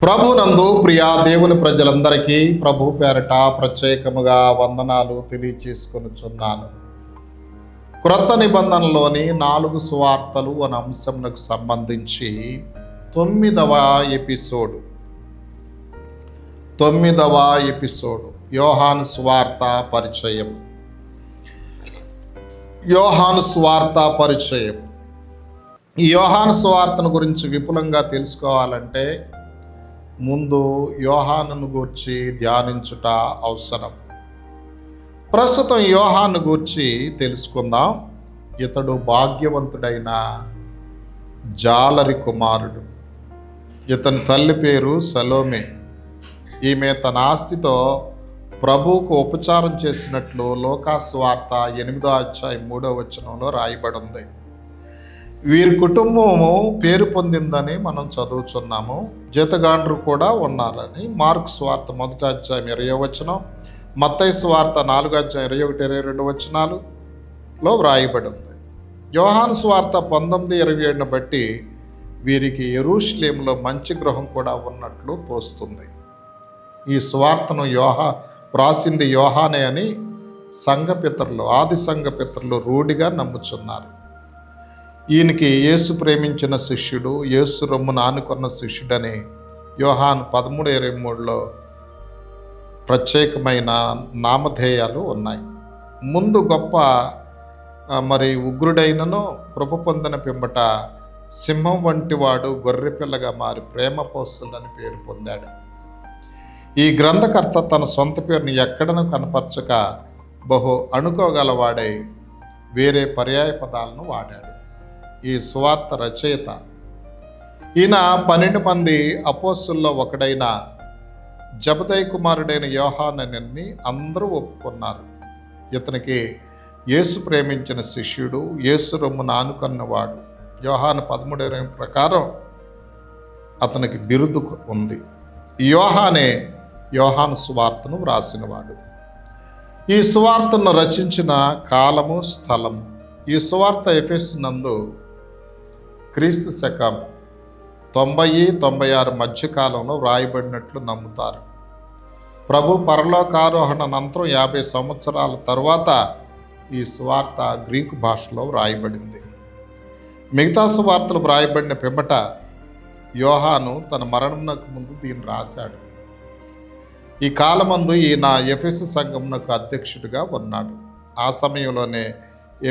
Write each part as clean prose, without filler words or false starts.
ప్రభునందు ప్రియా దేవుని ప్రజలందరికీ ప్రభు పేరట ప్రత్యేకముగా వందనాలు తెలియచేసుకొనుచున్నాను. క్రొత్త నిబంధనలోని 4 సువార్తలు అనే అంశమునకు సంబంధించి 9వ ఎపిసోడు యోహాను సువార్త పరిచయం. ఈ యోహాను సువార్తను గురించి విపులంగా తెలుసుకోవాలంటే ముందు యోహానును గూర్చి ధ్యానించుట అవసరం. ప్రస్తుతం యోహాను గూర్చి తెలుసుకుందాం. ఇతడు భాగ్యవంతుడైన జాలరి కుమారుడు. ఇతని తల్లి పేరు సలోమే. ఈమె తన ఆస్తితో ప్రభువుకు ఉపచారం చేసినట్లు లోకాసువార్త 8వ అధ్యాయం 3వ వచనంలో రాయబడి ఉంది. వీరి కుటుంబము పేరు పొందిందని మనం చదువుచున్నాము. జతగాండ్రు కూడా ఉన్నారని మార్కు సువార్త 1వ అధ్యాయం 20వ వచనం, మత్తయి సువార్త 4వ అధ్యాయం 21, 22 వచనాలలో వ్రాయబడి ఉంది. యోహాను సువార్త 19:27ను బట్టి వీరికి యెరూషలేములో మంచి గృహం కూడా ఉన్నట్లు తోస్తుంది. ఈ సువార్తను రాసింది యోహానే అని ఆది సంఘ పితరులు రూఢిగా నమ్ముచున్నారు. ఈయనకి యేసు ప్రేమించిన శిష్యుడు, యేసు రొమ్మును ఆనుకున్న శిష్యుడని యోహాను 13:23లో ప్రత్యేకమైన నామధేయాలు ఉన్నాయి. ముందు గొప్ప ఉగ్రుడైనను కృప పొందిన పిమ్మట సింహం వంటి వాడు గొర్రెపిల్లగా మారి ప్రేమ పోస్తులని పేరు పొందాడు. ఈ గ్రంథకర్త తన సొంత పేరుని ఎక్కడను కనపరచక బహు అనుకోగలవాడై వేరే పర్యాయ పదాలను వాడాడు. ఈ సువార్త రచయిత. ఈయన 12 మంది అపోస్తుల్లో ఒకడైన జబదయి కుమారుడైన యోహానని అందరూ ఒప్పుకున్నారు. ఇతనికి యేసు ప్రేమించిన శిష్యుడు, యేసు రొమ్మును ఆనుకున్నవాడు. యోహాను 13:20 ప్రకారం అతనికి బిరుదు ఉంది. యోహానే యోహాను సువార్తను వ్రాసినవాడు. ఈ సువార్తను రచించిన కాలము, స్థలము. ఈ సువార్త ఎఫెసు నందు క్రీస్తు శకం 90-96 మధ్యకాలంలో వ్రాయబడినట్లు నమ్ముతారు. ప్రభు పరలోకారోహణ అనంతరం 50 సంవత్సరాల తరువాత ఈ సువార్త గ్రీకు భాషలో వ్రాయబడింది. మిగతా సువార్తలు వ్రాయబడిన పిమ్మట యోహాను తన మరణమునకు ముందు దీన్ని రాశాడు. ఈ కాలమందు ఈయన ఎఫెసు సంఘమునకు అధ్యక్షుడిగా ఉన్నాడు. ఆ సమయంలోనే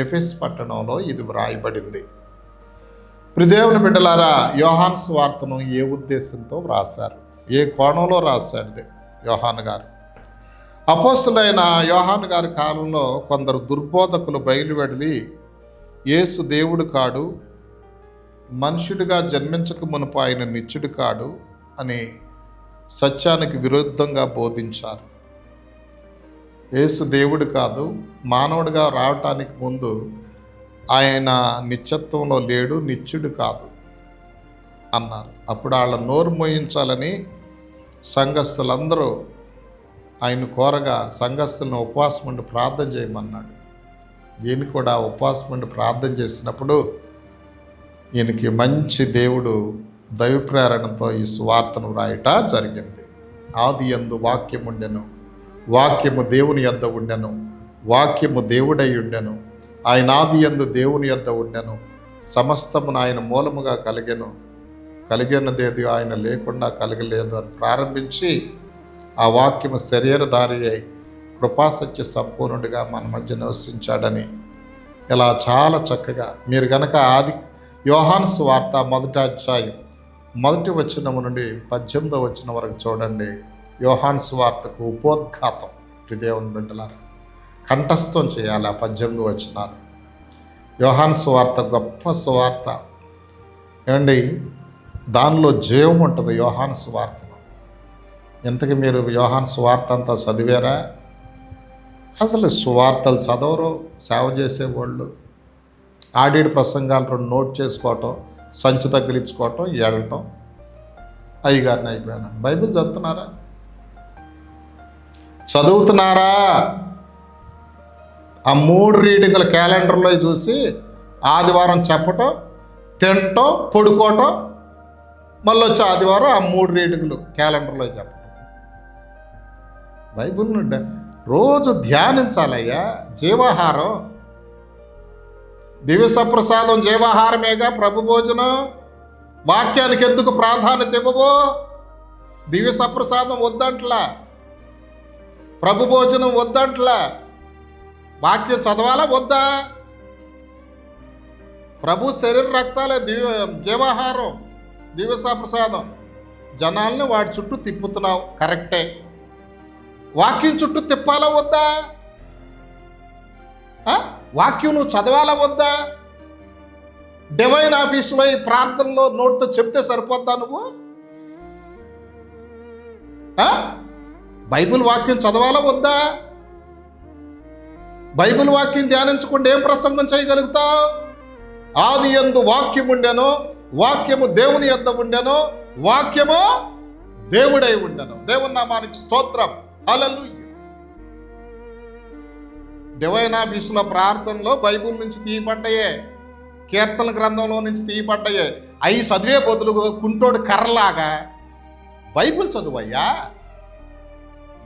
ఎఫెసు పట్టణంలో ఇది వ్రాయబడింది. ప్రియదేవుని బిడ్డలారా, యోహాను సువార్తను ఏ ఉద్దేశంతో వ్రాశారు, ఏ కోణంలో రాశాడు యోహాను గారు? అపోస్తులైన యోహాను గారి కాలంలో కొందరు దుర్బోధకులు బయలువెడలి యేసు దేవుడు కాడు, మనుష్యుడిగా జన్మించక మునుపు ఆయన నిత్యుడు కాడు అని సత్యానికి విరుద్ధంగా బోధించారు. యేసు దేవుడు కాదు, మానవుడిగా రావటానికి ముందు ఆయన నిత్యత్వంలో లేడు, నిత్యుడు కాదు అన్నారు. అప్పుడు వాళ్ళ నోరు మోయించాలని సంఘస్థులందరూ ఆయన కోరగా సంఘస్థులను ఉపవాసం ఉండి ప్రార్థన చేయమన్నాడు. ఈయన కూడా ఉపవాసం ఉండి ప్రార్థన చేసినప్పుడు ఈయనకి మంచి దేవుడు దైవ ప్రేరణతో ఈ సువార్తను వ్రాయట జరిగింది. ఆదియందు వాక్యము ఉండెను, వాక్యము దేవుని యొద్ద ఉండెను, వాక్యము దేవుడై ఉండెను, ఆయన ఆదియందు దేవుని యొద్ద ఉండెను, సమస్తమును ఆయన మూలముగా కలిగినదేది ఆయన లేకుండా కలగలేదు అని ప్రారంభించి ఆ వాక్యము శరీరధారి అయి కృపాసత్య సంపూర్ణుడిగా మన మధ్య నివసించాడని ఇలా చాలా చక్కగా మీరు గనక యోహాను సువార్త 1వ అధ్యాయం 1వ వచనము నుండి 18వ వచనం వరకు చూడండి. యోహాను సువార్తకు ఉపోద్ఘాతం. దేవుని బిడ్డలారా, కంఠస్థం చేయాలి ఆ 18 వచనాలు. యోహాను సువార్త గొప్ప సువార్త ఏమండి, దానిలో జీవం ఉంటుంది యోహాను సువార్తలో. ఇంతకీ మీరు యోహాను సువార్త అంతా చదివారా? అసలు సువార్తలు చదవరు సేవ చేసేవాళ్ళు. ఆడిడి ప్రసంగాలు 2 నోట్ చేసుకోవటం, సంచి తగిలించుకోవటం, వెళ్ళటం, అయ్యగారిని అయిపోయాను. బైబిల్ చదువుతున్నారా? ఆ 3 రీడింగుల క్యాలెండర్లో చూసి ఆదివారం చెప్పటం, తినటం, పడుకోవటం, మళ్ళీ వచ్చే ఆదివారం ఆ 3 రీడింగులు క్యాలెండర్లో చెప్పడం. బైబిల్ను రోజు ధ్యానించాలయ్యా. జీవాహారం, దివ్య సప్రసాదం జీవాహారమేగా ప్రభు భోజనం. వాక్యానికి ఎందుకు ప్రాధాన్యత ఇవ్వవు? దివ్య సప్రసాదం వద్దంట్లా, ప్రభు భోజనం వద్దంట్లా. వాక్యం చదవాలా వద్దా? ప్రభు శరీర రక్తాలే జీవాహారం, దివ్య సప్రసాదం. జనాల్ని వాటి చుట్టూ తిప్పుతున్నావు, కరెక్టే. వాక్యం చుట్టూ తిప్పాలా వద్దా? వాక్యం నువ్వు చదవాలా వద్దా? డివైన్ ఆఫీసులో ఈ ప్రార్థనలో నోటితో చెప్తే సరిపోద్దా నువ్వు? బైబిల్ వాక్యం చదవాలా వద్దా? బైబిల్ వాక్యం ధ్యానించకుండా ఏం ప్రసంగం చేయగలుగుతావు? ఆది యందు వాక్యం ఉండెను, వాక్యము దేవుని యొద్ద ఉండెను, వాక్యము దేవుడై ఉండెను. దేవుని నామానికి స్తోత్రం, హల్లెలూయా. డివైన్ ఆఫీసులో ప్రార్థనలో బైబిల్ నుంచి తీయబడ్డాయే, కీర్తన గ్రంథంలో నుంచి తీయబడ్డాయే. అవి చదివే బదులు కుంటోడు కర్రలాగా బైబిల్ చదువయ్యా.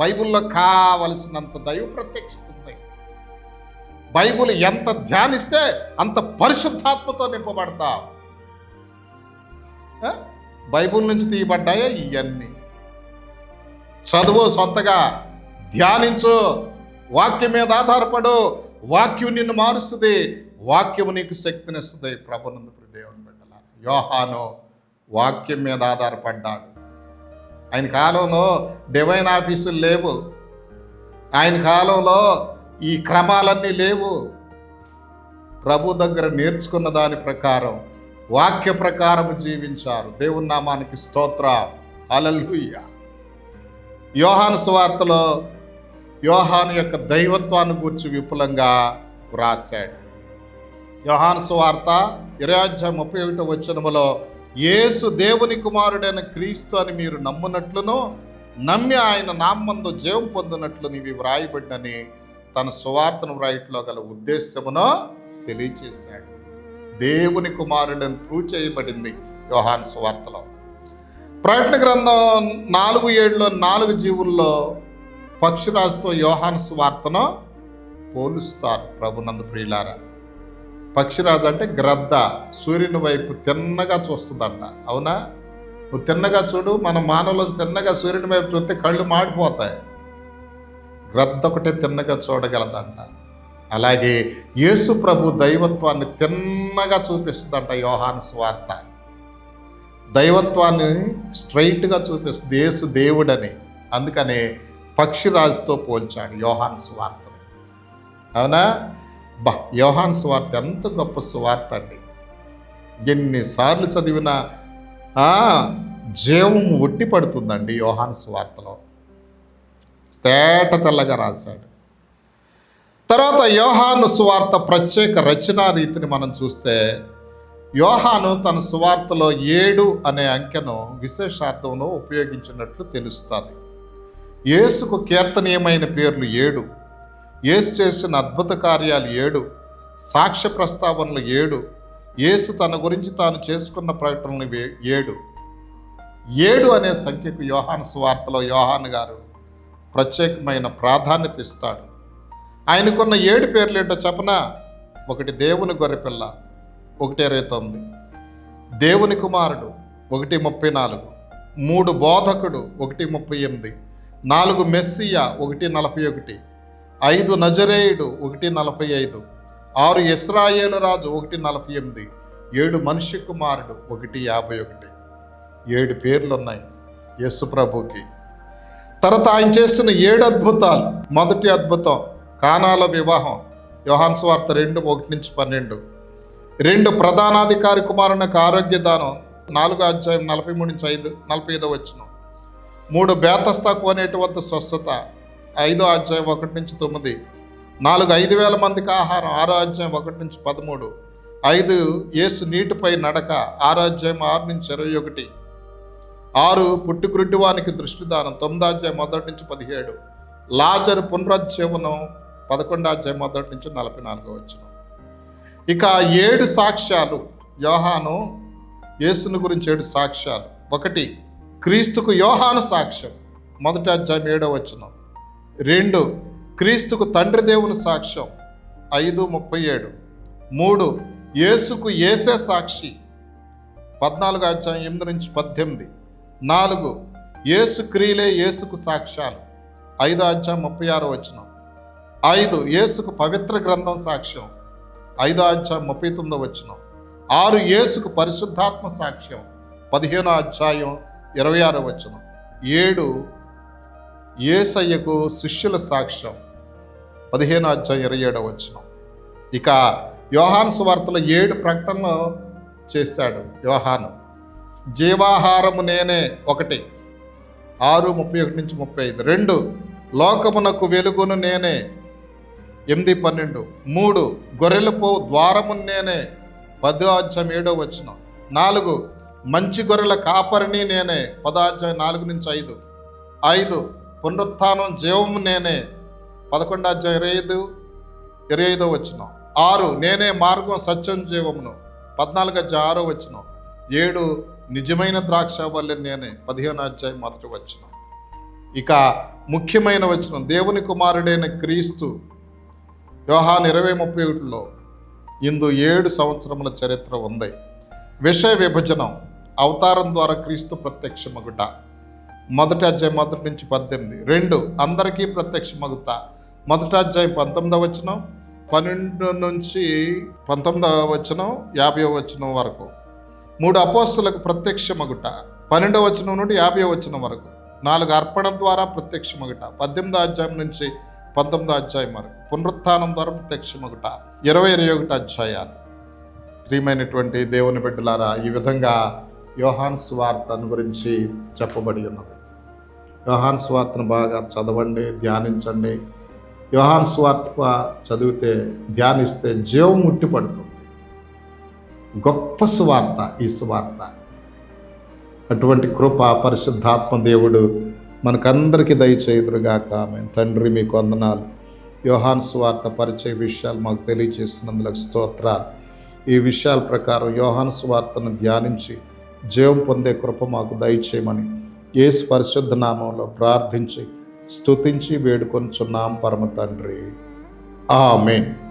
బైబిల్లో కావలసినంత దైవ ప్రత్యక్షత ఉంది. బైబిల్ ఎంత ధ్యానిస్తే అంత పరిశుద్ధాత్మతో నింపబడతావు. బైబిల్ నుంచి తీయబడ్డాయే ఇవన్నీ. చదువు, సొంతగా ధ్యానించు, వాక్యం మీద ఆధారపడు. వాక్యం నిన్ను మారుస్తుంది, వాక్యము నీకు శక్తినిస్తుంది. ప్రభునందు దేవుని బిడ్డలారా, యోహాను వాక్యం మీద ఆధారపడ్డాడు. ఆయన కాలంలో డివైన్ ఆఫీసులు లేవు, ఆయన కాలంలో ఈ క్రమాలన్నీ లేవు. ప్రభు దగ్గర నేర్చుకున్న దాని ప్రకారం, వాక్య ప్రకారం జీవించారు. దేవుని నామానికి స్తోత్రం, హల్లెలూయా. యోహాను సువార్తలో యోహాను యొక్క దైవత్వాన్ని గురించి విపులంగా వ్రాశాడు. యోహాను సువార్త 20:31 యేసు దేవుని కుమారుడైన క్రీస్తు అని మీరు నమ్మునట్లును, నమ్మి ఆయన నామందు జీవం పొందినట్లు ఇవి వ్రాయబడినని తన సువార్తను వ్రాయట్లో గల ఉద్దేశమును తెలియచేశాడు. దేవుని కుమారుడని ప్రూవ్ చేయబడింది యోహాను సువార్తలో. ప్రకటన గ్రంథం 4:7 4 జీవుల్లో పక్షిరాజుతో యోహాను సువార్తను పోలుస్తారు. ప్రభునందు ప్రియులారా, పక్షిరాజు అంటే గ్రద్ద, సూర్యుని వైపు తిన్నగా చూస్తుందంట. అవునా? నువ్వు తిన్నగా చూడు, మన మానవులను తిన్నగా సూర్యుని వైపు చూస్తే కళ్ళు మాడిపోతాయి. గ్రద్ద ఒకటే తిన్నగా చూడగలదంట. అలాగే యేసు ప్రభు దైవత్వాన్ని తిన్నగా చూపిస్తుందంట యోహాను సువార్త. దైవత్వాన్ని స్ట్రైట్గా చూపిస్తుంది యేసు దేవుడని. అందుకనే పక్షిరాజుతో పోల్చాడు యోహాను సువార్తను. అవునా? యోహాను సువార్త ఎంత గొప్ప సువార్త అండి. ఎన్నిసార్లు చదివినా జీవం ఒట్టి పడుతుందండి యోహాను సువార్తలో. తేట తెల్లగా రాశాడు. తర్వాత యోహాను సువార్త ప్రత్యేక రచనా రీతిని మనం చూస్తే, యోహాను తన సువార్తలో 7 అనే అంకెను విశేషార్థంలో ఉపయోగించినట్లు తెలుస్తుంది. యేసుకు కీర్తనీయమైన పేర్లు 7, యేసు చేసిన అద్భుత కార్యాలు 7, సాక్ష్య ప్రస్తావనలు 7, యేసు తన గురించి తాను చేసుకున్న ప్రకటనలు 7. 7 అనే సంఖ్యకు యోహాను సువార్తలో యోహాను గారు ప్రత్యేకమైన ప్రాధాన్యత ఇస్తాడు. ఆయనకున్న 7 పేర్లు ఏంటో చెప్పనా? 1 దేవుని గొర్రెపిల్ల 1:29, దేవుని కుమారుడు 1:34, 3 బోధకుడు 1:38, 4 మెస్సియా 1:41, 5 నజరేయుడు 1:45, 6 ఇశ్రాయేలు రాజు 1:48, 7 మనిషి కుమారుడు 1:51. 7 పేర్లు ఉన్నాయి యేసు ప్రభుకి. తర్వాత ఆయన చేసిన 7 అద్భుతాలు. మొదటి అద్భుతం కానాలో వివాహం, యోహాను సువార్త 2:1-12. 2 ప్రధానాధికారి కుమారునికి ఆరోగ్య దానం, 4:43-45. 3 బేతస్తా కోనేటి వద్ద స్వస్థత, 5:1-9. 4 5,000 మందికి ఆహారం, 6:1-13. 5 యేసు నీటిపై నడక, 6:6-21. 6 పుట్టుగ్రుడ్డివానికి దృష్టిదానం, 9:1-17. లాజరు పునరుజ్జీవనం, 11:1-44. ఇక 7 సాక్ష్యాలు. యోహాను యేసుని గురించి 7 సాక్ష్యాలు. ఒకటి, క్రీస్తుకు యోహాను సాక్ష్యం 1:7. 2, క్రీస్తుకు తండ్రి దేవుని సాక్ష్యం 5:37. 3, యేసుకు యేసే సాక్షి 14:8-18. 4, యేసు క్రియలే యేసుకు సాక్ష్యాలు 5:36. 5, యేసుకు పవిత్ర గ్రంథం సాక్ష్యం 5:39. 6, యేసుకు పరిశుద్ధాత్మ సాక్ష్యం 15:26. 7, యేసయ్యకు శిష్యుల సాక్ష్యం 15:27. ఇక యోహాను సువార్తలో 7 ప్రకటనలు చేశాడు యోహాను. జీవాహారము నేనే 1, 6:31-35. 2, లోకమునకు వెలుగును నేనే 8:12. 3, గొర్రెలపు ద్వారము నేనే 10:7. 4, మంచి గొర్రెల కాపరిని నేనే 10:4-5. 5, పునరుత్థానం జీవము నేనే 11:25. 6, నేనే మార్గం సత్యం జీవమును 14:6. 7, నిజమైన ద్రాక్షవల్లి నేనే 15:1. ఇక ముఖ్యమైన వచనం, దేవుని కుమారుడైన క్రీస్తు యోహాను 20:31లో ఇందు 7 సంవత్సరముల చరిత్ర ఉంది. విషయ విభజనం, అవతారం ద్వారా క్రీస్తు ప్రత్యక్షమగుట 1:1-18. 2, అందరికీ ప్రత్యక్షమగుట 1:19 12-19 వరకు. 3, అపోస్తలులకు ప్రత్యక్షమగుట 12-50 వరకు. 4, అర్పణ ద్వారా ప్రత్యక్షమగుట 18-19 వరకు. పునరుత్థానం ద్వారా ప్రత్యక్షమగుట 20-21. ప్రియమైనటువంటి దేవుని బిడ్డలారా, ఈ విధంగా యోహాను సువార్తను గురించి చెప్పబడి ఉన్నది. యోహాను సువార్తను బాగా చదవండి, ధ్యానించండి. యోహాను సువార్త చదివితే, ధ్యానిస్తే జీవం ముట్టిపడుతుంది. గొప్ప సువార్త ఈ సువార్త. అటువంటి కృప పరిశుద్ధాత్మ దేవుడు మనకందరికీ దయచేయుదురుగాక. ఆమేన్. తండ్రి, మీకు వందనాలు. యోహాను సువార్త పరిచయ విషయాలు మాకు తెలియజేసినందుకు స్తోత్రాలు. ఈ విషయాల ప్రకారం యోహాను సువార్తను ధ్యానించి జీవం పొందే కృప మాకు దయచేయమని యేసు పరిశుద్ధ నామంలో ప్రార్థించి స్తుతించి వేడుకొనుచున్నాం పరమ తండ్రి. ఆమేన్.